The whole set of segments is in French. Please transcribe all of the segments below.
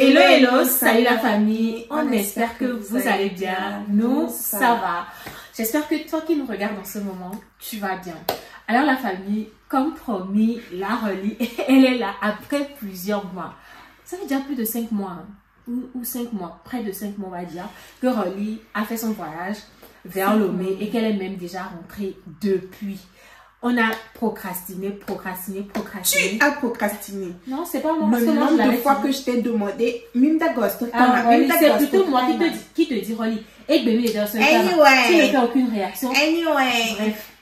Hello, hello, salut la famille, on espère que vous allez bien, nous ça va. J'espère que toi qui nous regardes en ce moment, tu vas bien. Alors la famille, comme promis, la Rolly, elle est là après plusieurs mois. Ça fait déjà plus de 5 mois, ou 5 mois, près de 5 mois on va dire, que Rolly a fait son voyage vers Lomé et qu'elle est même déjà rentrée depuis. On a procrastiné. Tu as procrastiné. Non, c'est pas moi. Le nombre de fois que je t'ai demandé, même d'agosto. C'est plutôt moi qui te dis, Rolly. Et bébé, tu n'as fait aucune réaction. Bref.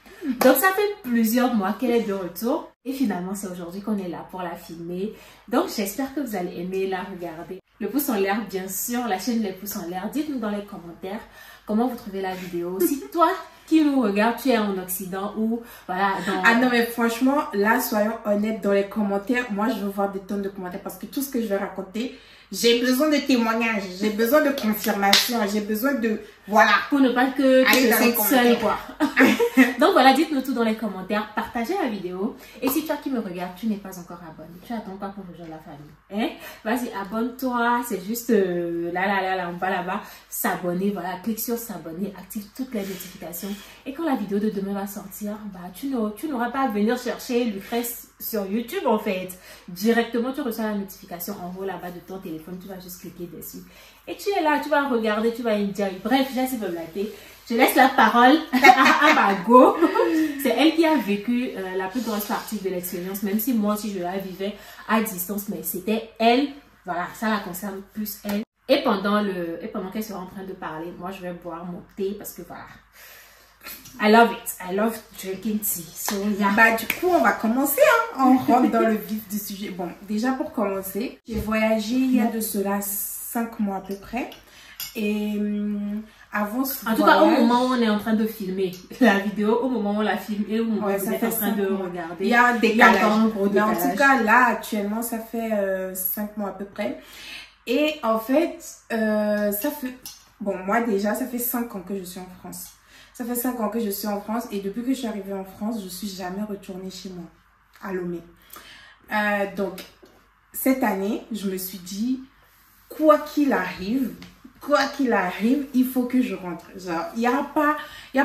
Donc, ça fait plusieurs mois qu'elle est de retour. Et finalement, c'est aujourd'hui qu'on est là pour la filmer. Donc, j'espère que vous allez aimer la regarder. Le pouce en l'air, bien sûr. La chaîne Les Pouces en l'air. Dites-nous dans les commentaires comment vous trouvez la vidéo. Si toi qui nous regarde, tu es en Occident ou voilà. Ah non, mais franchement, là, soyons honnêtes dans les commentaires. Moi, je veux voir des tonnes de commentaires parce que tout ce que je vais raconter, j'ai besoin de témoignages, j'ai besoin de confirmation, j'ai besoin de... Voilà. Pour ne pas que tu te sentes seule, quoi. Donc voilà, dites-nous tout dans les commentaires, partagez la vidéo. Et si toi qui me regardes, tu n'es pas encore abonné, tu attends pas pour rejoindre la famille. Hein? Vas-y, abonne-toi, c'est juste là, on va là-bas, s'abonner, voilà, clique sur s'abonner, active toutes les notifications. Et quand la vidéo de demain va sortir, bah, tu n'auras pas à venir chercher Lucrèce sur YouTube en fait. Directement, tu reçois la notification en haut là-bas de ton téléphone, tu vas juste cliquer dessus. Et tu es là, tu vas regarder, tu vas enjoy. Bref, j'ai assez blagué. Je laisse la parole à Margot. C'est elle qui a vécu la plus grosse partie de l'expérience, même si moi aussi je la vivais à distance, mais c'était elle. Voilà, ça la concerne plus elle. Et pendant qu'elle sera en train de parler, moi je vais boire mon thé parce que voilà. I love it. I love drinking tea. So, yeah. Bah, du coup, on va commencer. Hein. On rentre dans le vif du sujet. Bon, déjà pour commencer, j'ai voyagé il y a de cela 5 mois à peu près. Et avant ce En tout cas, au moment où on est en train de filmer la vidéo, au moment où on la filme et au moment où on est en train de regarder, il y a un décalage. Mais en tout cas, là, actuellement, ça fait 5 mois à peu près. Et en fait, ça fait... Bon, moi déjà, ça fait 5 ans que je suis en France. Ça fait 5 ans que je suis en France et depuis que je suis arrivée en France, je ne suis jamais retournée chez moi, à Lomé. Donc, cette année, je me suis dit, quoi qu'il arrive, il faut que je rentre. Genre, il n'y a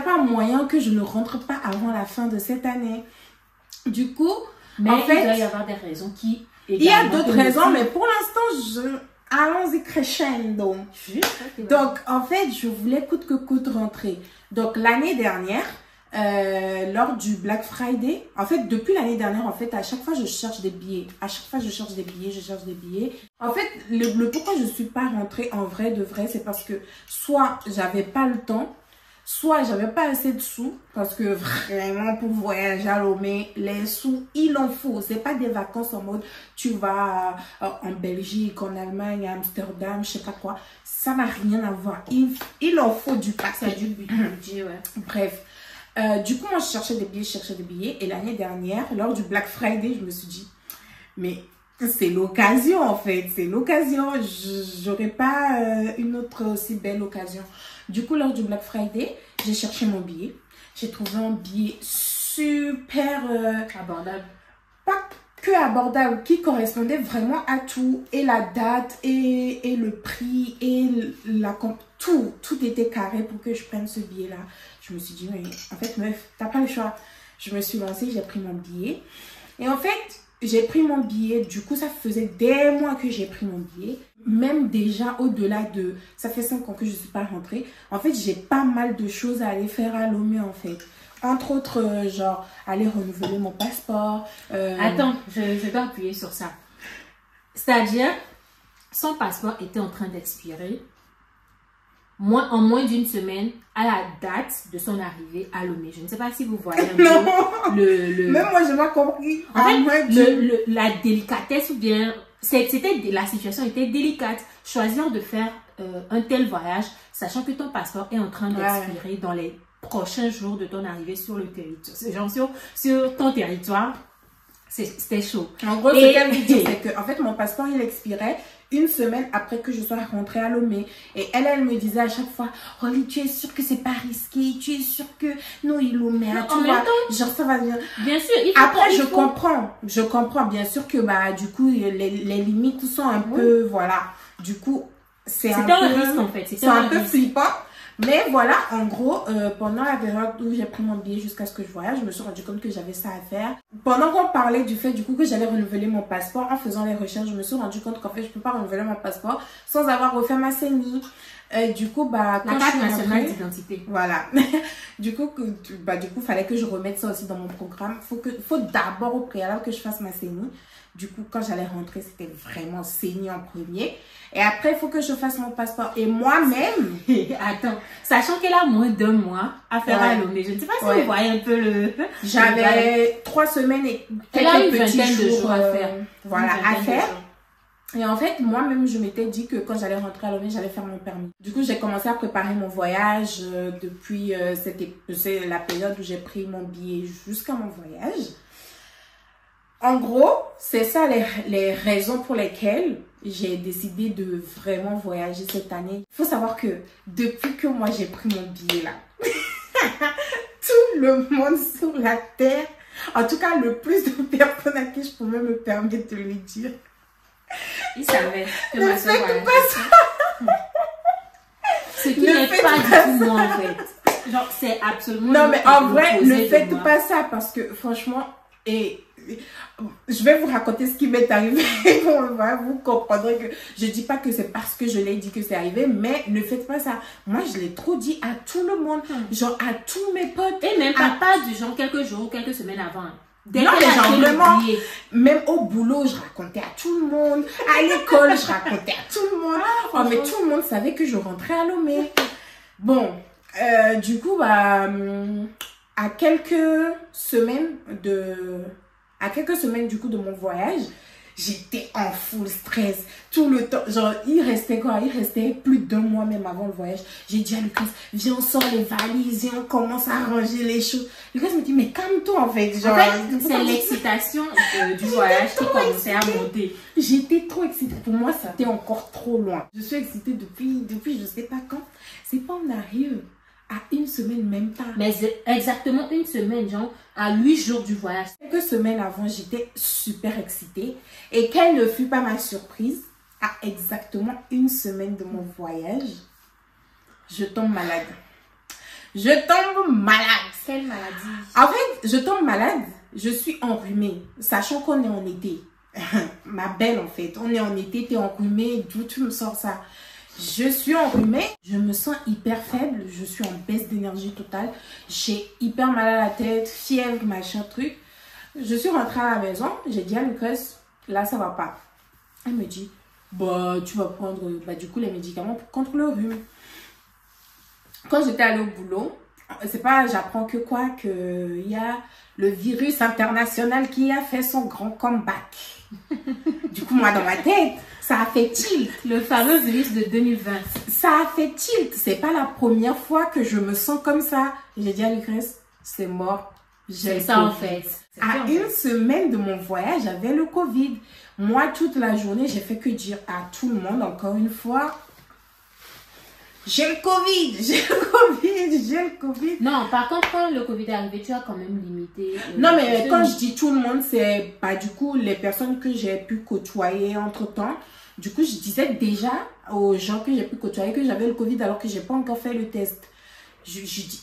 pas moyen que je ne rentre pas avant la fin de cette année. Du coup, mais en fait, il doit y avoir des raisons qui... Il y a d'autres raisons, mais pour l'instant, allons-y crescendo. Donc, en fait, je voulais coûte que coûte rentrer. Donc, l'année dernière, lors du Black Friday, en fait, depuis l'année dernière, en fait, à chaque fois, je cherche des billets. À chaque fois, je cherche des billets. En fait, le pourquoi je ne suis pas rentrée en vrai de vrai, c'est parce que soit j'avais pas le temps, soit j'avais pas assez de sous, parce que vraiment pour voyager à Lomé, les sous, il en faut. C'est pas des vacances en mode tu vas en Belgique, en Allemagne, à Amsterdam, je sais pas quoi. Ça n'a rien à voir. Il en faut du paquet. Du budget, ouais. Bref. Du coup, moi, je cherchais des billets. Et l'année dernière, lors du Black Friday, je me suis dit, mais c'est l'occasion en fait. C'est l'occasion. J'aurais pas une autre aussi belle occasion. Du coup, lors du Black Friday, j'ai cherché mon billet. J'ai trouvé un billet super abordable. Pas que abordable, qui correspondait vraiment à tout. Et la date, et le prix, et tout était carré pour que je prenne ce billet-là. Je me suis dit, mais en fait, meuf, t'as pas le choix. Je me suis lancée, j'ai pris mon billet. Et en fait, j'ai pris mon billet. Du coup, ça faisait des mois que j'ai pris mon billet. Même déjà, au-delà de... Ça fait 5 ans que je ne suis pas rentrée. En fait, j'ai pas mal de choses à aller faire à Lomé, en fait. Entre autres, genre, aller renouveler mon passeport. Attends, je dois appuyer sur ça. C'est-à-dire, son passeport était en train d'expirer en moins d'une semaine à la date de son arrivée à Lomé. Je ne sais pas si vous voyez un peu Même moi, je n'ai pas compris. En fait, la délicatesse ou bien... La situation était délicate. Choisir de faire un tel voyage, sachant que ton passeport est en train d'expirer dans les prochains jours de ton arrivée sur le territoire. Genre sur ton territoire, c'était chaud. En gros, ce qu'elle me dit, c'est que en fait, mon passeport, il expirait une semaine après que je sois rentrée à Lomé. Et elle me disait à chaque fois, Rolly, tu es sûre que c'est pas risqué? Tu es sûre que non, il Lomé, tu vois, genre ça va bien. Bien sûr, après, je comprends, bien sûr que bah du coup, les limites sont un peu, voilà. Du coup, c'est un risque en fait. C'est un peu flippant. Mais voilà, en gros, pendant la période où j'ai pris mon billet jusqu'à ce que je voyage, je me suis rendu compte que j'avais ça à faire. Pendant qu'on parlait du fait du coup que j'allais renouveler mon passeport, en faisant les recherches, je me suis rendu compte qu'en fait, je peux pas renouveler mon passeport sans avoir refait ma CENI. Du coup, bah, quand la carte nationale d'identité. Voilà. du coup, fallait que je remette ça aussi dans mon programme. Faut d'abord au préalable que je fasse ma CENI. Du coup, quand j'allais rentrer, c'était vraiment CENI en premier. Et après, il faut que je fasse mon passeport. Et moi-même... Attends, sachant qu'elle a moins d'1 mois à faire à Lomé, je ne sais pas si vous voyez un peu le... J'avais 3 semaines et quelques petits jours à faire. Voilà, à faire. Et en fait, moi-même, je m'étais dit que quand j'allais rentrer à Lomé, j'allais faire mon permis. Du coup, j'ai commencé à préparer mon voyage depuis c'est la période où j'ai pris mon billet jusqu'à mon voyage. En gros, c'est ça les raisons pour lesquelles j'ai décidé de vraiment voyager cette année. Il faut savoir que depuis que moi j'ai pris mon billet là, tout le monde sur la terre, en tout cas le plus de personnes à qui je pouvais me permettre de le dire, ils savaient que ma soeur voyageait. Ce qui n'est pas du tout moi en fait. Genre c'est absolument... Non mais en vrai, ne faites pas ça parce que franchement, je vais vous raconter ce qui m'est arrivé. Vous comprendrez que je dis pas que c'est parce que je l'ai dit que c'est arrivé, mais ne faites pas ça. Moi, je l'ai trop dit à tout le monde, genre à tous mes potes. Et même pas du genre quelques jours, quelques semaines avant. Non, mais genre vraiment, même au boulot, je racontais à tout le monde. À l'école, je racontais à tout le monde. Mais tout le monde savait que je rentrais à Lomé. Bon, du coup, bah, à quelques semaines du coup de mon voyage, j'étais en full stress tout le temps. Genre, il restait plus d'1 mois même avant le voyage. J'ai dit à Lucas, viens, on sort les valises, viens, on commence à ranger les choses. Lucas me dit, mais calme-toi en fait. Genre, c'est l'excitation du voyage qui commençait à monter. J'étais trop excitée. Pour moi, ça était encore trop loin. Je suis excitée depuis je sais pas quand. C'est pas on arrive à 1 semaine, même pas. Mais exactement 1 semaine, genre à 8 jours du voyage. Quelques semaines avant, j'étais super excitée. Et quelle ne fut pas ma surprise, à exactement 1 semaine de mon voyage, je tombe malade. Je tombe malade. Quelle maladie? En fait, je tombe malade, je suis enrhumée, sachant qu'on est en été. Ma belle, en fait, on est en été, t'es enrhumée, d'où tu me sors ça? Je suis enrhumée, je me sens hyper faible, je suis en baisse d'énergie totale, j'ai hyper mal à la tête, fièvre, machin truc. Je suis rentrée à la maison, j'ai dit à Lucas, là ça va pas. Elle me dit, bah tu vas prendre du coup les médicaments contre le rhume. Quand j'étais allée au boulot, c'est pas, j'apprends que il y a le virus international qui a fait son grand comeback. Du coup, moi, dans ma tête, ça a fait tilt. Le fameux virus de 2020. Ça a fait tilt. C'est pas la première fois que je me sens comme ça. J'ai dit à Lucas, c'est mort. J'ai ça en fait. À 1 semaine de mon voyage, j'avais le Covid. Moi, toute la journée, j'ai fait que dire à tout le monde, encore une fois, j'ai le Covid, j'ai le Covid. Non, par contre, quand le Covid est arrivé, tu as quand même limité. Non, mais quand je dis tout le monde, c'est pas du coup les personnes que j'ai pu côtoyer entre-temps. Du coup, je disais déjà aux gens que j'ai pu côtoyer que j'avais le Covid alors que j'ai pas encore fait le test.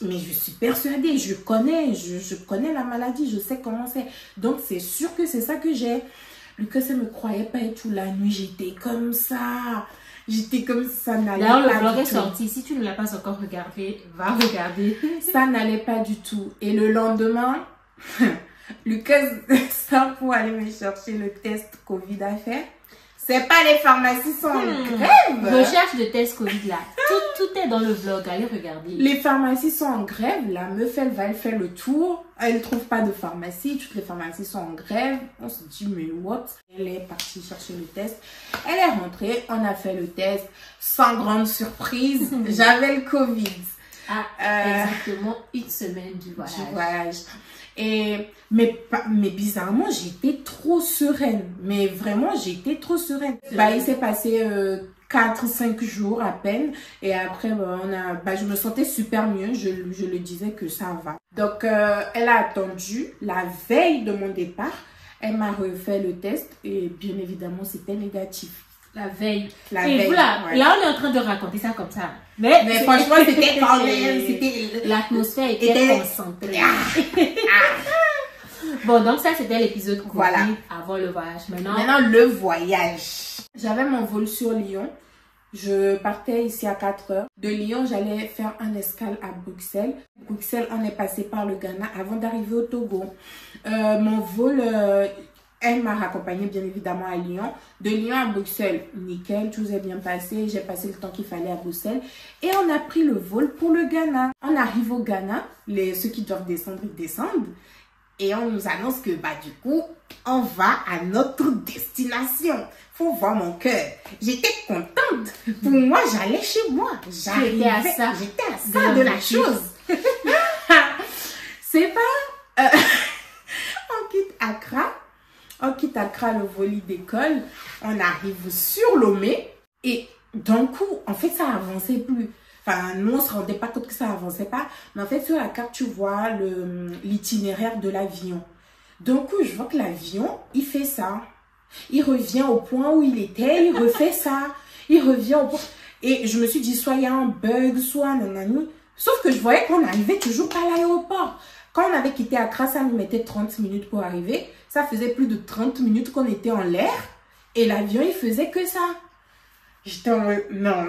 Mais je suis persuadée, je connais la maladie, je sais comment c'est. Donc, c'est sûr que c'est ça que j'ai. Lucas, elle me croyait pas et tout. La nuit, j'étais comme ça. J'étais comme ça, n'allait pas. D'ailleurs, le vlog est sorti. Si tu ne l'as pas encore regardé, va regarder. Ça n'allait pas du tout. Et le lendemain, Lucas sort pour aller me chercher le test Covid à faire. C'est pas les pharmacies sont en grève. Recherche de test Covid là. Tout est dans le vlog. Allez regarder. Les pharmacies sont en grève. La meuf, elle fait le tour. Elle ne trouve pas de pharmacie. Toutes les pharmacies sont en grève. On se dit, mais what? Elle est partie chercher le test. Elle est rentrée. On a fait le test. Sans grande surprise, j'avais le Covid. Exactement une semaine du voyage. Mais bizarrement, j'étais trop sereine. Mais vraiment, j'étais trop sereine. Il s'est passé 4-5 jours à peine. Et après, je me sentais super mieux. Je le disais que ça va. Donc, elle a attendu la veille de mon départ. Elle m'a refait le test. Et bien évidemment, c'était négatif. La veille. Et voilà, là, on est en train de raconter ça comme ça. Mais franchement, c'était quand même... L'atmosphère était concentrée. Bon, donc ça, c'était l'épisode Covid avant le voyage. Maintenant, le voyage. J'avais mon vol sur Lyon. Je partais ici à 4 heures. De Lyon, j'allais faire un escale à Bruxelles. Bruxelles, on est passé par le Ghana avant d'arriver au Togo. Mon vol... elle m'a raccompagnée bien évidemment à Lyon. De Lyon à Bruxelles, nickel, tout s'est bien passé. J'ai passé le temps qu'il fallait à Bruxelles. Et on a pris le vol pour le Ghana. On arrive au Ghana, ceux qui doivent descendre, ils descendent. Et on nous annonce que du coup, on va à notre destination. Faut voir mon cœur. J'étais contente. Pour moi, j'allais chez moi. J'étais à ça de la chose. C'est pas... on quitte Accra. On quitte Accra, le vol d'école. On arrive sur Lomé. Et d'un coup, en fait, ça avançait plus. Enfin, nous, on se rendait pas compte que ça avançait pas. Mais en fait, sur la carte, tu vois l'itinéraire de l'avion. Donc, je vois que l'avion, il fait ça. Il revient au point où il était, il refait ça. Il revient au point. Et je me suis dit, soit il y a un bug, soit nanani. Sauf que je voyais qu'on n'arrivait toujours pas à l'aéroport. Quand on avait quitté Accra, ça nous mettait 30 minutes pour arriver. Ça faisait plus de 30 minutes qu'on était en l'air. Et l'avion, il faisait que ça. J'étais en mode, non.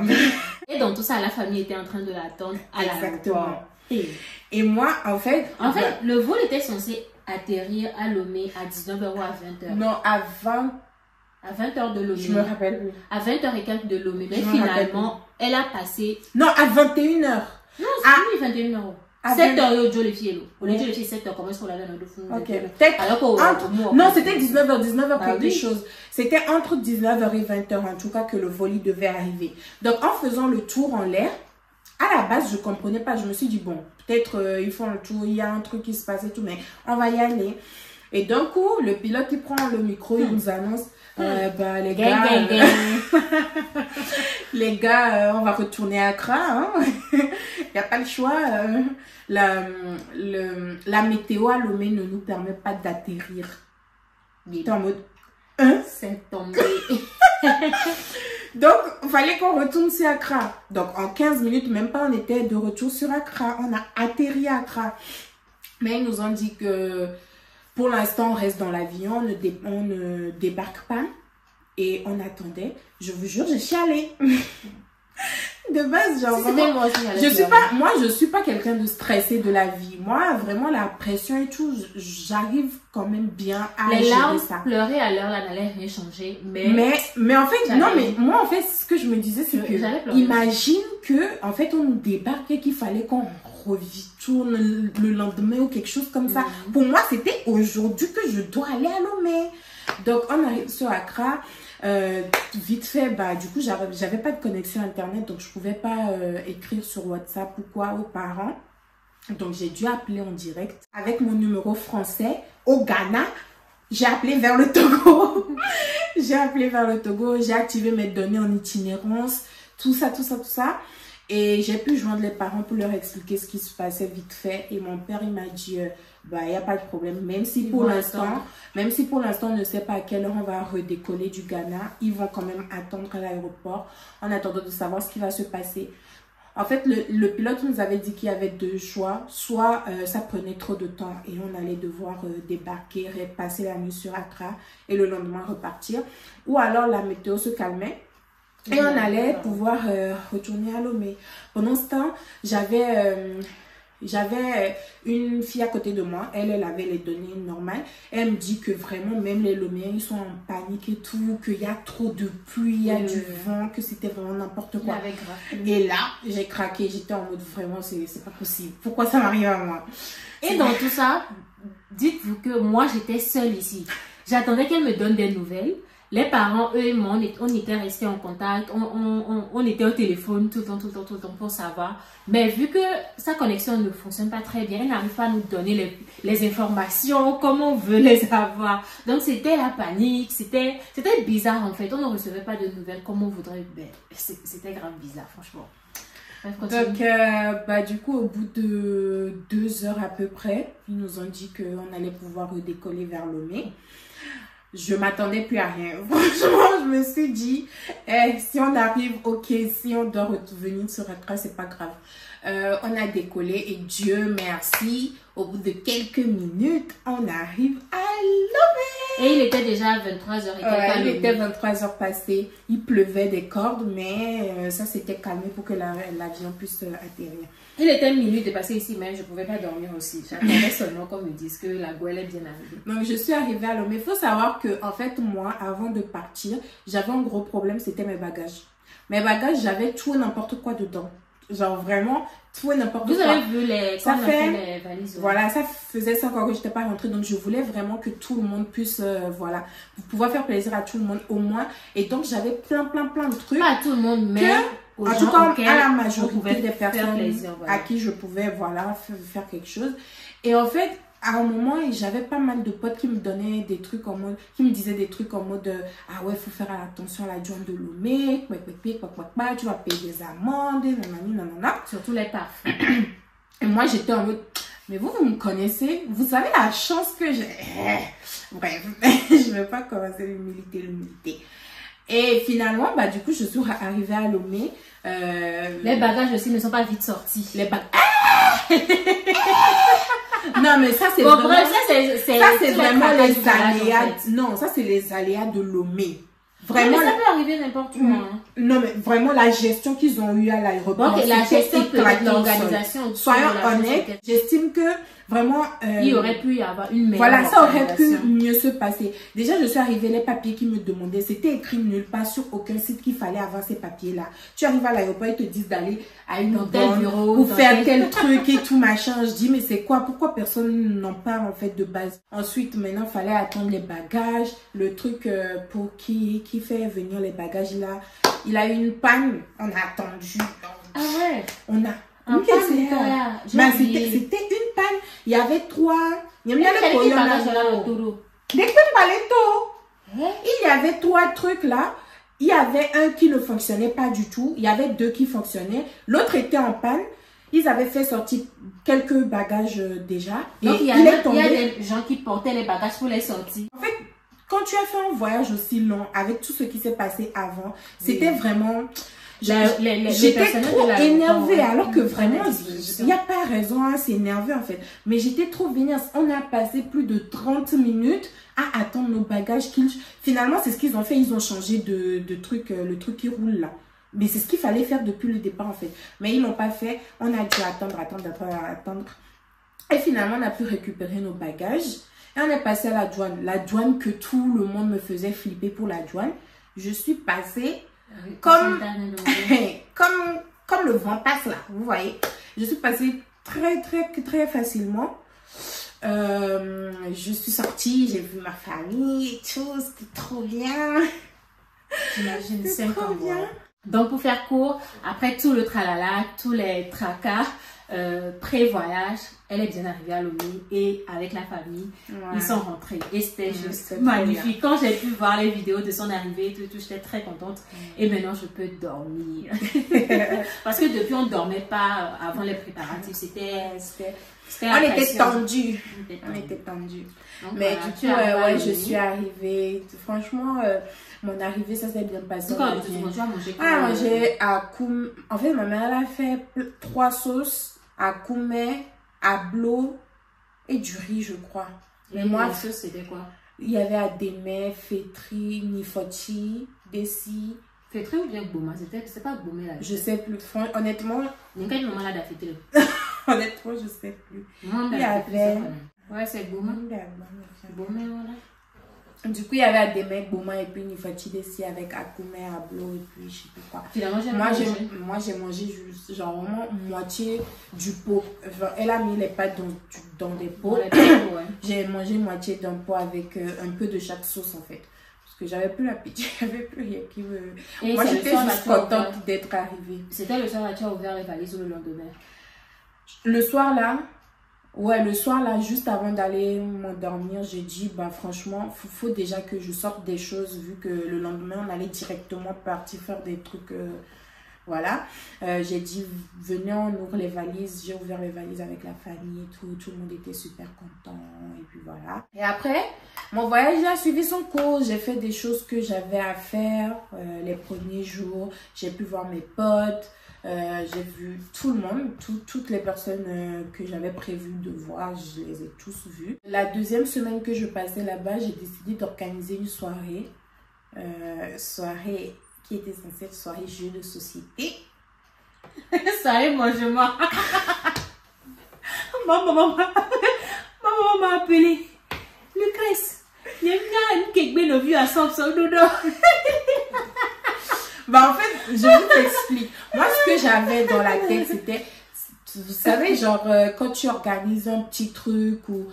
Et dans tout ça, la famille était en train de l'attendre à l'aéroport. Et moi, en fait, le vol était censé atterrir à Lomé à 19h ou à 20h. Non, à 20h de Lomé. Je me rappelle plus. À 20h et quelques de Lomé. Mais finalement, elle a passé... Non, à 21h. Non, c'est 21h. 7h, Joe le fiel. Au lieu de 7h, comment est-ce qu'on l'avait dans le fond? Ok. Peut-être non, c'était 19h quelque chose. C'était entre 19h et 20h en tout cas que le vol devait arriver. Donc en faisant le tour en l'air, à la base je comprenais pas. Je me suis dit bon, peut-être ils font le tour, il y a un truc qui se passe et tout, mais on va y aller. Et d'un coup, le pilote il prend le micro, il nous annonce les gars, les gars, on va retourner à Accra, hein. Il n'y a pas le choix. La météo à Lomé ne nous permet pas d'atterrir. T'es en mode c'est tombé. Donc, il fallait qu'on retourne sur Accra. Donc, en 15 minutes, même pas, on était de retour sur Accra. On a atterri à Accra. Mais ils nous ont dit que pour l'instant, on reste dans l'avion, on ne débarque pas. Et on attendait. Je vous jure, j'ai chialé. De base, genre, je suis pas quelqu'un de stressé de la vie. Moi, vraiment, la pression et tout, j'arrive quand même bien à gérer ça. Pleurer à l'heure, là, n'allait rien changer. Mais en fait, non, mais moi, en fait, ce que je me disais, c'est que, imagine que, en fait, on nous débarque et qu'il fallait qu'on retourne le lendemain ou quelque chose comme ça. Pour moi, c'était aujourd'hui que je dois aller à Lomé. Donc, on arrive sur Accra. Vite fait, du coup, j'avais pas de connexion internet, donc je pouvais pas écrire sur WhatsApp ou quoi aux parents. Donc, j'ai dû appeler en direct avec mon numéro français au Ghana. J'ai appelé vers le Togo. J'ai appelé vers le Togo, j'ai activé mes données en itinérance, tout ça. Et j'ai pu joindre les parents pour leur expliquer ce qui se passait vite fait. Et mon père, il m'a dit, il n'y a pas de problème. Même si pour l'instant, on ne sait pas à quelle heure on va redécoller du Ghana, ils vont quand même attendre à l'aéroport en attendant de savoir ce qui va se passer. En fait, le pilote nous avait dit qu'il y avait deux choix. Soit ça prenait trop de temps et on allait devoir débarquer, passer la nuit sur Accra et le lendemain repartir. Ou alors la météo se calmait. Et on allait pouvoir retourner à Lomé. Pendant ce temps, j'avais une fille à côté de moi. Elle avait les données normales. Elle me dit que vraiment, même les Loméens, ils sont en panique et tout. Qu'il y a trop de pluie, il y a du vent, que c'était vraiment n'importe quoi. Et là, j'ai craqué. J'étais en mode vraiment, c'est pas possible. Pourquoi ça m'arrive à moi? Et dans tout ça, dites-vous que moi, j'étais seule ici. J'attendais qu'elle me donne des nouvelles. Les parents, eux, on était restés en contact, on était au téléphone tout le temps pour savoir. Mais vu que sa connexion ne fonctionne pas très bien, elle n'arrive pas à nous donner les informations comme on veut les avoir. Donc c'était la panique, c'était bizarre en fait. On ne recevait pas de nouvelles comme on voudrait. Ben, c'était grave bizarre, franchement. Donc, du coup, au bout de 2 heures à peu près, ils nous ont dit qu'on allait pouvoir redécoller vers Lomé. Je m'attendais plus à rien. Franchement, je me suis dit, si on arrive, ok, si on doit revenir sur Accra, c'est pas grave. On a décollé et Dieu merci, au bout de quelques minutes, on arrive à Lomé. Et il était déjà 23h. Il était 23h passé. Il pleuvait des cordes, mais ça s'était calmé pour que l'avion puisse atterrir. Il était minuit de passer ici, mais je ne pouvais pas dormir aussi. J'attendais seulement qu'on me dise que la Gouelle est bien arrivée. Donc, je suis arrivée à Lomé. Il faut savoir que, en fait, moi, avant de partir, j'avais un gros problème, c'était mes bagages. Mes bagages, j'avais tout et n'importe quoi dedans. Genre, vraiment, tout et n'importe quoi. Vous avez vu les valises. Voilà, ça faisait 5 ans que je n'étais pas rentrée. Donc, je voulais vraiment que tout le monde puisse, voilà, pouvoir faire plaisir à tout le monde au moins. Et donc, j'avais plein de trucs. Pas à tout le monde, mais... En tout cas, à la majorité des personnes à qui je pouvais, voilà, faire quelque chose. Et en fait, à un moment, j'avais pas mal de potes qui me donnaient des trucs en mode, qui me disaient des trucs en mode, ah ouais, faut faire attention à la douane de Lomé, tu vas payer des amendes, nanana. Surtout les parfums. Et moi, j'étais en mode, mais vous me connaissez, vous savez la chance que j'ai. Bref, je vais pas commencer l'humilité. Et finalement, du coup, je suis arrivée à Lomé. Les bagages aussi ne sont pas vite sortis. Les bagages. Non, mais ça, c'est bon, vraiment, c'est vraiment les aléas. En fait. Non, ça, c'est les aléas de Lomé. Vraiment, mais ça peut arriver n'importe où. Hein. Non, mais vraiment, la gestion qu'ils ont eue à l'aéroport. Donc, la gestion de l'organisation. Soyons honnêtes, j'estime que vraiment... il aurait pu y avoir une meilleure voilà, ça aurait pu mieux se passer. Déjà, je suis arrivée, les papiers qu'ils me demandaient, c'était écrit nulle part sur aucun site qu'il fallait avoir ces papiers-là. Tu arrives à l'aéroport, ils te disent d'aller à une banque pour faire tel truc et tout machin. Je dis, mais c'est quoi? Pourquoi personne n'en parle en fait de base? Ensuite, maintenant, il fallait attendre les bagages. Le truc pour qui fait venir les bagages, il a eu une panne. On a attendu. Ah ouais? On a... C'était une panne. Il y avait 3. Il y avait 3 trucs là. Il y avait un qui ne fonctionnait pas du tout. Il y avait 2 qui fonctionnaient. L'autre était en panne. Ils avaient fait sortir quelques bagages déjà. Donc, il y a des gens qui portaient les bagages pour les sortir. En fait, quand tu as fait un voyage aussi long, avec tout ce qui s'est passé avant, c'était vraiment... J'étais trop énervée, alors que vraiment, il n'y a pas raison à s'énerver en fait. Mais j'étais trop vénère. On a passé plus de 30 minutes à attendre nos bagages. Finalement, c'est ce qu'ils ont fait. Ils ont changé de truc, le truc qui roule là. Mais c'est ce qu'il fallait faire depuis le départ en fait. Mais ils n'ont pas fait. On a dû attendre. Et finalement, on a pu récupérer nos bagages. Et on est passé à la douane. La douane que tout le monde me faisait flipper pour la douane. Je suis passée... Comme le vent passe là, vous voyez. Je suis passée très facilement. Je suis sortie, j'ai vu ma famille et tout, c'était trop bien. J'imagine, c'est trop bien. Donc pour faire court, après tout le tralala, tous les tracas, pré-voyage, elle est bien arrivée à Lomé et avec la famille, ils sont rentrés. Et c'était juste magnifique. Quand j'ai pu voir les vidéos de son arrivée, j'étais très contente. Et maintenant, je peux dormir. Parce que depuis, on ne dormait pas avant les préparatifs. On était tendus. Mais du coup, je suis arrivée. Franchement, mon arrivée, ça s'est bien passé. Manger à Koumé. En fait, ma mère, elle a fait 3 sauces à Koumé, à Blo et du riz, je crois. Mais moi, la sauce, c'était quoi? Il y avait Adémé, Fétri, Nifoti, Dessi. Fétri ou bien Gboma? C'est pas Gboma là? Je sais plus. Honnêtement. Honnêtement, je sais plus. Il y avait. Ouais, c'est Gboma. Gboma, voilà. Du coup, il y avait Adémé, Gboma et puis Nifoti Dessi avec Akoumé, Ablo et puis je sais plus quoi. Finalement, moi, j'ai mangé juste genre vraiment moitié du pot. Enfin, elle a mis les pâtes dans des pots. J'ai mangé moitié d'un pot avec un peu de chaque sauce en fait. Parce que j'avais plus l'appétit, j'avais plus rien qui me... Et Moi, j'étais juste contente ouvert... d'être arrivée. C'était le soir là, tu as ouvert les valises ou le lendemain? Le soir là, ouais, le soir là, juste avant d'aller m'endormir, j'ai dit, bah franchement, faut déjà que je sorte des choses, vu que le lendemain, on allait directement partir faire des trucs... Voilà, j'ai dit, venez, on ouvre les valises. J'ai ouvert les valises avec la famille et tout. Tout le monde était super content. Et puis voilà. Et après, mon voyage a suivi son cours. J'ai fait des choses que j'avais à faire les premiers jours. J'ai pu voir mes potes. J'ai vu tout le monde. Toutes les personnes que j'avais prévu de voir, je les ai tous vues. La deuxième semaine que je passais là-bas, j'ai décidé d'organiser une soirée. Soirée... qui était censée être soirée jeu de société. Soirée mange-moi. Ma maman m'a appelé. Lucrèce, il y a une kekbe de vue à 100 dodo. Bah en fait, je vous explique. Moi, ce que j'avais dans la tête, c'était, vous savez, genre, quand tu organises un petit truc ou...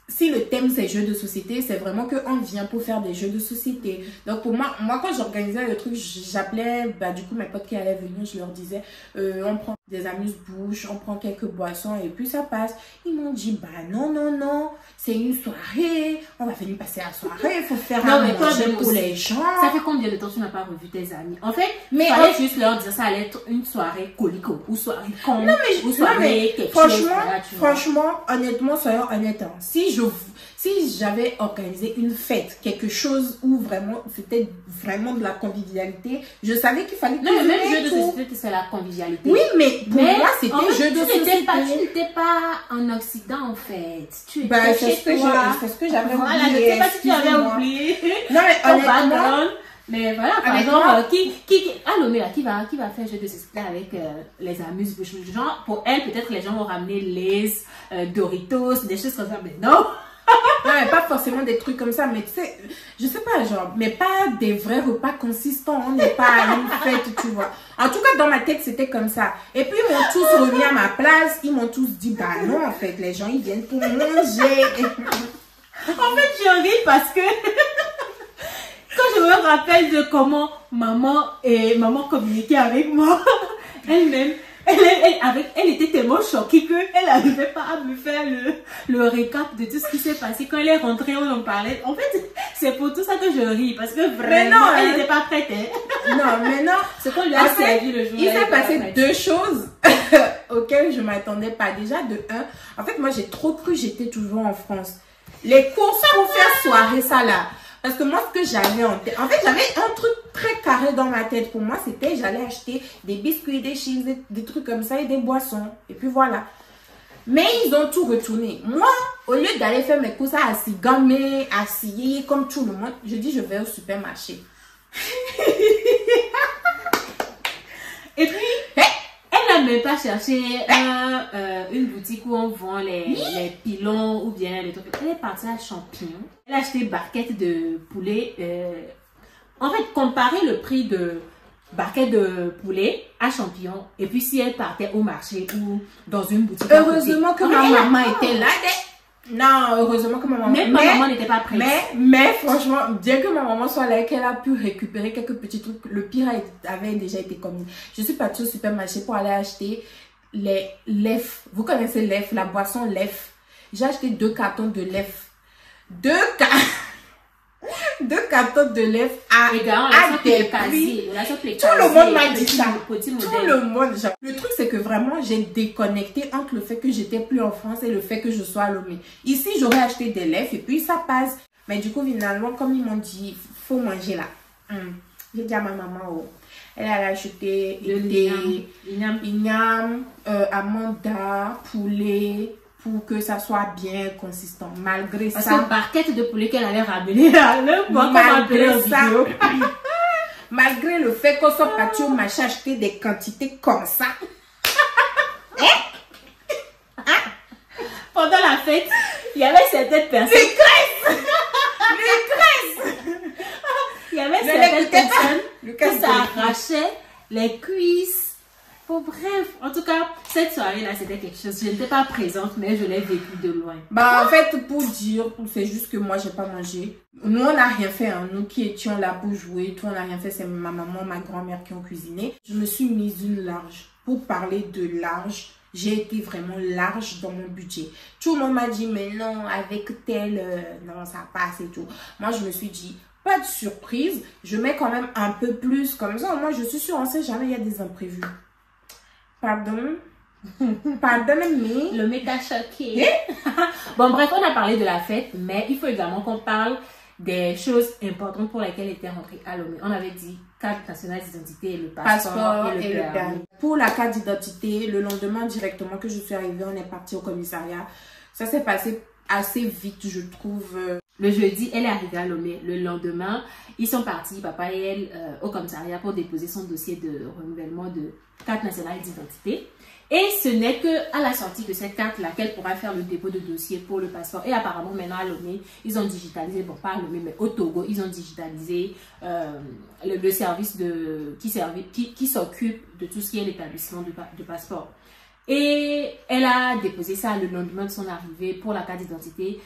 Si le thème c'est jeux de société, c'est vraiment qu'on vient pour faire des jeux de société. Donc pour moi quand j'organisais le truc, j'appelais du coup mes potes qui allaient venir, je leur disais on prend des amuse-bouches, on prend quelques boissons et puis ça passe. Ils m'ont dit bah non, c'est une soirée, on va venir passer la soirée, il faut faire un manger pour les gens. Ça fait combien de temps tu n'as pas revu tes amis? En fait, mais fallait juste leur dire ça allait être une soirée colico ou soirée con ou soirée quelque chose. Franchement, honnêtement, soyons honnêtes, hein. Si j'avais organisé une fête, quelque chose où vraiment c'était vraiment de la convivialité, je savais qu'il fallait que non, même jeu de société, c'est la convivialité. Oui, mais pour moi, c'était jeu de société. Tu n'étais pas en Occident, en fait. Tu étais c'est ce que j'avais oublié. Voilà, je ne sais pas si tu avais oublié. Non, mais honnêtement... Mais voilà, par exemple, Alomé là, qui va faire jeu de société avec les amuse-bouches. Genre, pour elle, peut-être les gens vont ramener les Doritos, des choses comme ça, mais non. Non, mais pas forcément des trucs comme ça, mais tu sais, je sais pas, genre, mais pas des vrais repas consistants, on n'est pas à une fête, tu vois. En tout cas, dans ma tête, c'était comme ça. Et puis, ils m'ont tous remis à ma place, ils m'ont tous dit, bah non, en fait, les gens, ils viennent pour manger. En fait, je ris parce que quand je me rappelle de comment maman communiquait avec moi, elle-même, elle était tellement choquée qu'elle n'arrivait pas à me faire le récap de tout ce qui s'est passé. Quand elle est rentrée, on en parlait. En fait, c'est pour tout ça que je ris, parce que vraiment, elle n'était pas prête. Hein. Non, mais non. Ce qu'on lui a servi le jour. Il s'est passé deux choses auxquelles je ne m'attendais pas. Déjà, de un, en fait, moi, j'ai trop cru que j'étais toujours en France. Les courses pour faire soirée, ça là. Parce que moi, ce que j'avais en tête, en fait, j'avais un truc très carré dans ma tête. Pour moi, c'était, j'allais acheter des biscuits, des chips, des trucs comme ça et des boissons. Et puis voilà. Mais ils ont tout retourné. Moi, au lieu d'aller faire mes courses à Sigamé, à Sié, comme tout le monde, je dis, je vais au supermarché. Et puis, elle n'a même pas cherché une boutique où on vend les pilons ou bien les trucs. Elle est partie à Champion. Elle a acheté une barquette de poulet. En fait, comparer le prix de barquette de poulet à Champion. Et puis, si elle partait au marché ou dans une boutique. Heureusement que ma maman était là. Non, heureusement que ma maman... Même ma maman n'était pas prête. Mais franchement, bien que ma maman soit là et qu'elle a pu récupérer quelques petits trucs, le pire avait déjà été commis. Je suis partie au supermarché pour aller acheter les lèvres. Vous connaissez lèvres, la boisson lèvres. J'ai acheté 2 cartons de lèvres. 2 cartons de lèvres à des prix. Tout le monde m'a dit ça. Tout le monde. Le truc, c'est que vraiment, j'ai déconnecté entre le fait que j'étais plus en France et le fait que je sois à Lomé. Ici, j'aurais acheté des lèvres et puis ça passe. Mais du coup, finalement, comme ils m'ont dit, faut manger là. J'ai dit à ma maman, elle a acheté igname, amanda, poulet, pour que ça soit bien consistant. Malgré ça. Parce que barquette de poulet qu'elle allait ramener là, malgré le fait qu'on soit parti au marché acheter des quantités comme ça. Pendant la fête, il y avait certaines personnes. Les graisses. Il y avait certaines personnes que ça arrachait les cuisses, Bon, bref, en tout cas, cette soirée-là, c'était quelque chose. Je n'étais pas présente, mais je l'ai vécu de loin. Bah, en fait, pour dire, c'est juste que moi, j'ai pas mangé. Nous, on n'a rien fait, hein. Nous qui étions là pour jouer, tout, on n'a rien fait. C'est ma maman, ma grand-mère qui ont cuisiné. Je me suis mise une large. Pour parler de large, j'ai été vraiment large dans mon budget. Tout le monde m'a dit, mais non, avec tel, non, ça passe et tout. Moi, je me suis dit, pas de surprise. Je mets quand même un peu plus. Comme ça, moi, je suis sûre, on sait jamais, il y a des imprévus. Pardon? Pardonnez-moi. Le méta choqué. Bon, bref, on a parlé de la fête, mais il faut également qu'on parle des choses importantes pour lesquelles était rentré à Lomé. On avait dit carte nationale d'identité et le passeport et le permis. Pour la carte d'identité, le lendemain directement que je suis arrivée, on est parti au commissariat. Ça s'est passé assez vite, je trouve. Le jeudi, elle est arrivée à Lomé. Le lendemain, ils sont partis, papa et elle, au commissariat pour déposer son dossier de renouvellement de carte nationale d'identité. Et ce n'est qu'à la sortie de cette carte-là qu'elle pourra faire le dépôt de dossier pour le passeport. Et apparemment, maintenant à Lomé, ils ont digitalisé, bon pas à Lomé, mais au Togo, ils ont digitalisé le service qui s'occupe de tout ce qui est l'établissement de passeport. Et elle a déposé ça le lendemain de son arrivée pour la carte d'identité.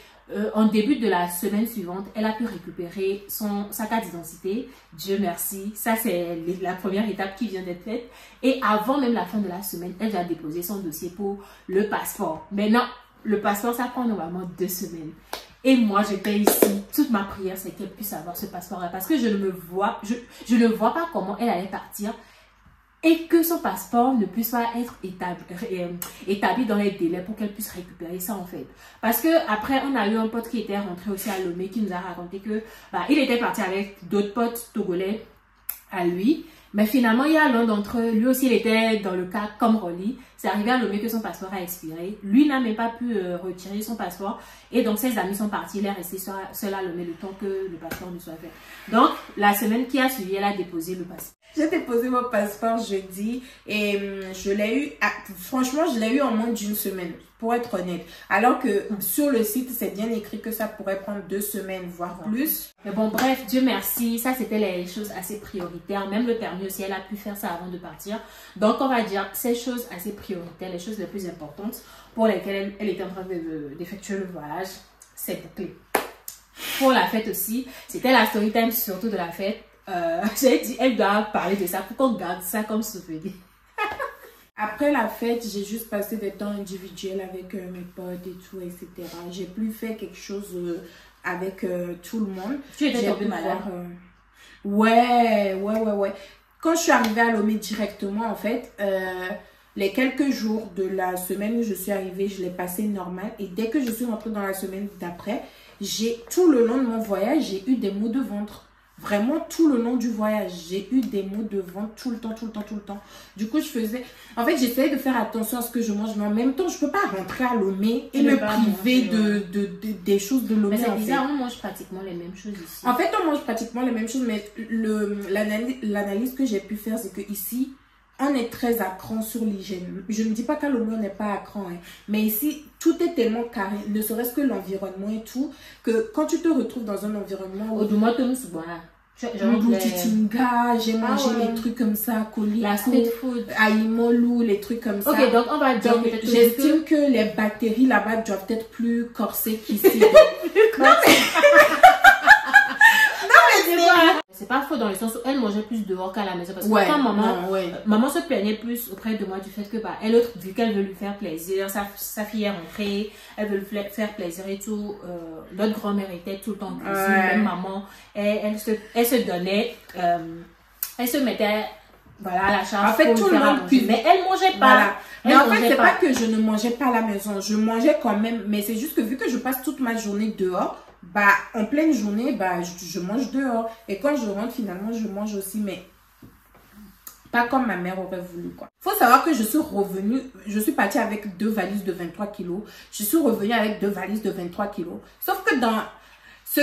En début de la semaine suivante, elle a pu récupérer sa carte d'identité. Dieu merci, ça c'est la première étape qui vient d'être faite. Et avant même la fin de la semaine, elle a déposé son dossier pour le passeport. Maintenant, le passeport, ça prend normalement 2 semaines. Et moi, j'étais ici. Toute ma prière, c'est qu'elle puisse avoir ce passeport-là. Parce que je ne vois pas comment elle allait partir. Et que son passeport ne puisse pas être établi dans les délais pour qu'elle puisse récupérer ça en fait. Parce que après on a eu un pote qui était rentré aussi à Lomé qui nous a raconté que il était parti avec d'autres potes togolais à lui. Mais finalement, il y a l'un d'entre eux, lui aussi il était dans le cas comme Rolly. C'est arrivé à Lomé que son passeport a expiré. Lui n'a même pas pu retirer son passeport. Et donc ses amis sont partis. Il est resté seul à Lomé le temps que le passeport ne soit fait. Donc la semaine qui a suivi, elle a déposé le passeport. J'ai déposé mon passeport jeudi et je l'ai eu, franchement, je l'ai eu en moins d'1 semaine, pour être honnête. Alors que sur le site, c'est bien écrit que ça pourrait prendre 2 semaines, voire plus. Mais bon, bref, Dieu merci, ça c'était les choses assez prioritaires. Même le permis aussi, elle a pu faire ça avant de partir. Donc, on va dire ces choses assez prioritaires, les choses les plus importantes pour lesquelles elle était en train d'effectuer le voyage, c'est bouclé. Pour la fête aussi, c'était la story time surtout de la fête. J'ai dit, elle doit parler de ça pour qu'on garde ça comme souvenir. Après la fête, j'ai juste passé des temps individuels avec mes potes et tout, etc. J'ai plus fait quelque chose avec tout le monde. Tu étais tombée malade? Ouais. Quand je suis arrivée à Lomé directement, en fait, les quelques jours de la semaine où je suis arrivée, je l'ai passé normal. Et dès que je suis rentrée dans la semaine d'après, tout le long de mon voyage, j'ai eu des maux de ventre. Vraiment, tout le long du voyage, j'ai eu des maux de ventre tout le temps. Du coup, j'essayais de faire attention à ce que je mange, mais en même temps, je peux pas rentrer à Lomé et me priver des choses de Lomé. Mais c'est bizarre, on mange pratiquement les mêmes choses ici. En fait, on mange pratiquement les mêmes choses, mais l'analyse que j'ai pu faire, c'est que ici, on est très à cran sur l'hygiène. Je ne dis pas qu'à Lomé, on n'est pas à cran, hein, mais ici, tout est tellement carré, ne serait-ce que l'environnement et tout, que quand tu te retrouves dans un environnement où... j'ai mangé les trucs comme ça, colis, la street food, aïmolou, les trucs comme ça. Ok, donc on va dire j'estime que les bactéries là-bas doivent être plus corsées qu'ici. C'est pas faux dans le sens où elle mangeait plus dehors qu'à la maison. Parce que quand maman se plaignait plus auprès de moi du fait que elle, vu qu'elle veut lui faire plaisir, sa fille est rentrée, elle veut lui faire plaisir et tout. Notre grand-mère était tout le temps en cuisine, même maman, elle se donnait, elle se mettait à la charge. En fait, tout le monde cuisine. Mais elle mangeait pas. Mais en fait, c'est pas que je ne mangeais pas à la maison. Je mangeais quand même, mais c'est juste que vu que je passe toute ma journée dehors, en pleine journée, je mange dehors. Et quand je rentre, finalement, je mange aussi, mais pas comme ma mère aurait voulu, quoi. Faut savoir que je suis revenue, je suis partie avec 2 valises de 23 kilos. Je suis revenue avec 2 valises de 23 kilos. Sauf que dans ce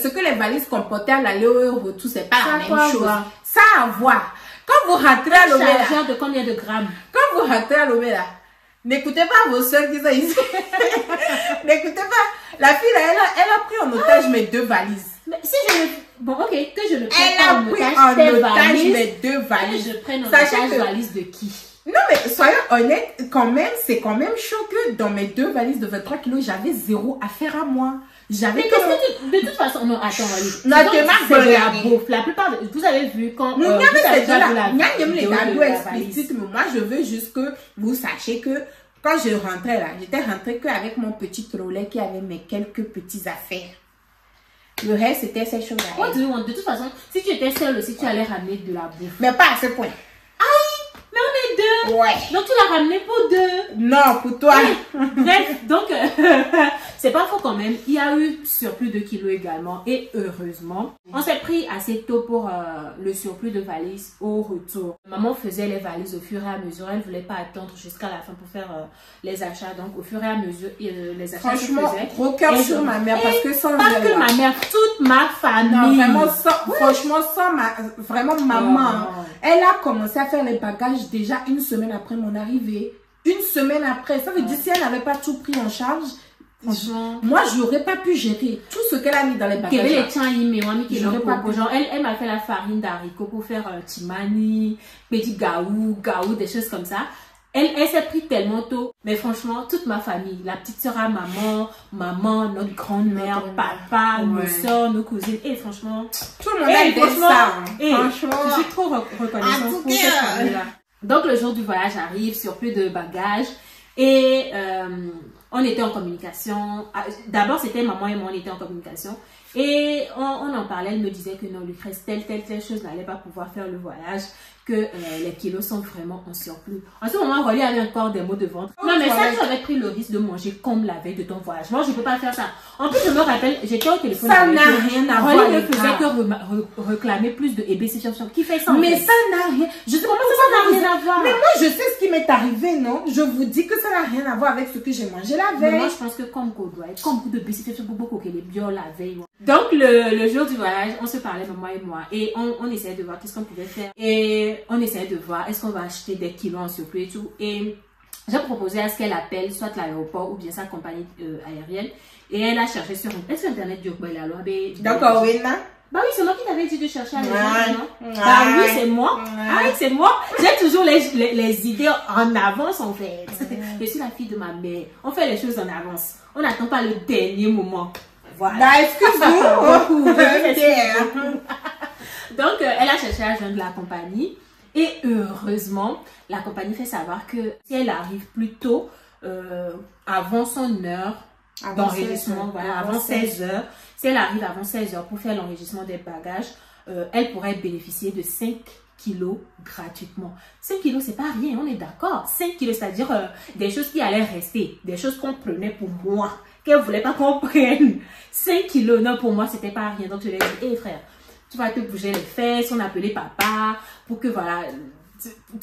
que les valises comportaient à l'aller au retour, c'est pas la même chose. Ça a à voir. Quand vous rentrez à Lomé, de combien de grammes? Quand vous rentrez à Lomé, là, n'écoutez pas vos soeurs qui sont ici. N'écoutez pas. La fille, là, elle a pris en otage mes 2 valises. Mais si je le... Bon, ok, que je le prenne en otage mes 2 valises. Je prenne en otage valise de qui? Non, mais soyons honnêtes, quand même, c'est quand même chaud que dans mes 2 valises de 23 kilos, j'avais 0 affaire à moi. J'avais mais de toute façon, non, attends, non, c'est de la bouffe. La plupart, vous avez vu quand... moi, je veux juste que vous sachiez que quand je rentrais là, j'étais rentrée qu'avec mon petit trolley qui avait mes quelques petites affaires. Le reste, c'était ces choses-là. De toute façon, si tu étais seule aussi, tu allais ramener de la bouffe. Mais pas à ce point. Mais on est 2. Ouais. Donc tu l'as ramené pour 2. Non, pour toi. Bref, donc c'est pas faux quand même. Il y a eu surplus de kilos également. Et heureusement, on s'est pris assez tôt pour le surplus de valises au retour. Maman faisait les valises au fur et à mesure. Elle ne voulait pas attendre jusqu'à la fin pour faire les achats. Donc au fur et à mesure, les achats se faisaient. Franchement, gros cœur sur ma mère parce que sans pas que ma mère, toute ma famille. Non, vraiment, franchement, vraiment maman. Elle a commencé à faire les bagages déjà 1 semaine après mon arrivée. 1 semaine après. Ça veut dire si elle n'avait pas tout pris en charge, franchement, moi, je n'aurais pas pu gérer tout ce qu'elle a mis dans les bagages. Elle m'a fait la farine d'haricots pour faire timani, petit gaou, des choses comme ça. Elle s'est pris tellement tôt. Mais franchement, toute ma famille, la petite sœur à maman, notre grand-mère, papa, nos soeurs, nos cousines. Et franchement, tout le monde a fait ça. Franchement, je suis trop reconnaissante pour cette famille-là. Donc, le jour du voyage arrive, surplus de bagages. Et on était en communication. D'abord, c'était maman et moi, on était en communication. Et on en parlait, elle me disait que non, Lucrèce, telle chose n'allait pas pouvoir faire le voyage, que les kilos sont vraiment en surplus. En ce moment, Rolly avait encore des maux de ventre. Non, mais ça, tu avais pris le risque de manger comme la veille de ton voyage. Moi, je ne peux pas faire ça. En plus, je me rappelle, j'étais au téléphone. Ça n'a rien à voir. Rolly ne faisait que réclamer plus de EBC. Qui fait ça? Mais ça n'a rien. Je sais comment ça n'a rien à voir. Mais moi, je sais ce qui m'est arrivé, non? Je vous dis que ça n'a rien à voir avec ce que j'ai mangé la veille. Mais moi, je pense que comme qu'on doit être, comme beaucoup de BC, pour beaucoup que les bio la veille. Donc, le jour du voyage, on se parlait, maman et moi, et on essayait de voir qu'est-ce qu'on pouvait faire. Et on essayait de voir, est-ce qu'on va acheter des kilos en surplus et tout. Et j'ai proposé à ce qu'elle appelle soit l'aéroport ou bien sa compagnie aérienne. Et elle a cherché sur Internet du la loi. D'accord, oui, non? Bah oui, c'est moi qui t'avais dit de chercher à l'agence, non? Bah oui, c'est moi. Ah oui, c'est moi. J'ai toujours les idées en avance, en fait. Je suis la fille de ma mère. On fait les choses en avance. On n'attend pas le dernier moment. Voilà. Bah, excuse-nous. Donc, elle a cherché à joindre la compagnie. Et heureusement, la compagnie fait savoir que si elle arrive plus tôt, avant son heure d'enregistrement, voilà, avant 16 heures, si elle arrive avant 16 heures pour faire l'enregistrement des bagages, elle pourrait bénéficier de 5 kilos gratuitement. 5 kilos, c'est pas rien, on est d'accord. 5 kilos, c'est-à-dire des choses qui allaient rester, des choses qu'on prenait pour moi, qu'elle voulait pas qu'on prenne. 5 kilos, non, pour moi, c'était pas rien. Donc, je lui ai dit, hé frère, tu vas te bouger les fesses, on appelait papa, pour que voilà,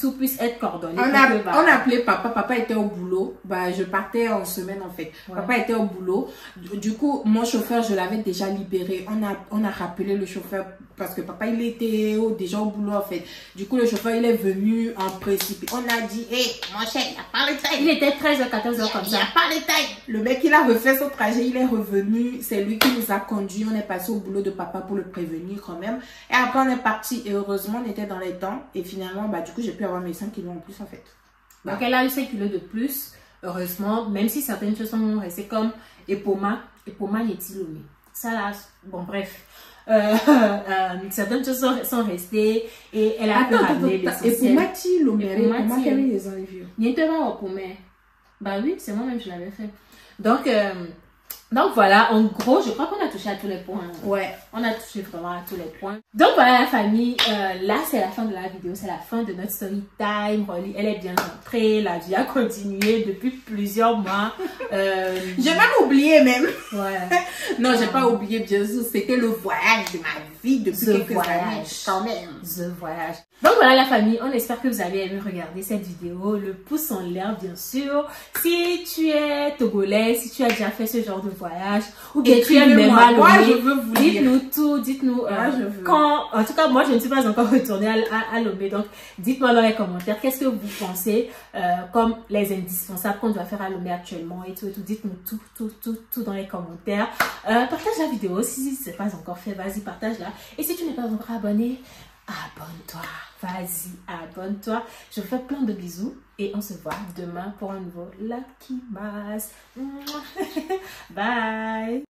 tout puisse être coordonné. On appelait papa, papa était au boulot, bah, je partais en semaine en fait. Ouais. Papa était au boulot, du coup, mon chauffeur, je l'avais déjà libéré. On a rappelé le chauffeur parce que papa, il était déjà au boulot en fait. Du coup, le chauffeur, il est venu en précipité. On a dit, hé, mon cher, il n'y a pas de taille. Il était 13h, 14h comme ça. Il n'y a pas de taille. Le mec, il a refait son trajet, il est revenu. C'est lui qui nous a conduits. On est passé au boulot de papa pour le prévenir quand même. Et après, on est parti. Et heureusement, on était dans les temps. Et finalement, bah, du coup, j'ai pu avoir mes 5 kilos en plus en fait. Donc, elle a eu 5 kilos de plus. Heureusement, même si certaines choses sont restées comme Epoma Yetilomé. Ça là, bon, bref. Certaines choses sont restées et elle a pu ramener l'essentiel. Epoma Yetilomé, comment qu'elle les enlève? Bah oui, c'est moi-même, je l'avais fait. Donc voilà, en gros, je crois qu'on a touché à tous les points. Ouais. On a touché vraiment à tous les points. Donc voilà la famille, là c'est la fin de la vidéo, c'est la fin de notre story time. Rolly, elle est bien rentrée, la vie a continué depuis plusieurs mois. J'ai même oublié même. Ouais. Non, j'ai pas oublié, bien sûr, c'était le voyage de ma vie depuis quelques années. Quand même. The voyage. Donc voilà la famille, on espère que vous avez aimé regarder cette vidéo. Le pouce en l'air bien sûr. Si tu es togolais, si tu as déjà fait ce genre de voyage, ou bien tu es même à Lomé, dites-nous tout, dites-nous quand, en tout cas moi je ne suis pas encore retournée à Lomé, donc dites-moi dans les commentaires qu'est-ce que vous pensez comme les indispensables qu'on doit faire à Lomé actuellement et tout, dites-nous tout dans les commentaires. Partage la vidéo si ce n'est pas encore fait, vas-y partage-la, et si tu n'es pas encore abonné, abonne-toi. Vas-y, abonne-toi. Je vous fais plein de bisous et on se voit demain pour un nouveau Lucky Mass. Bye.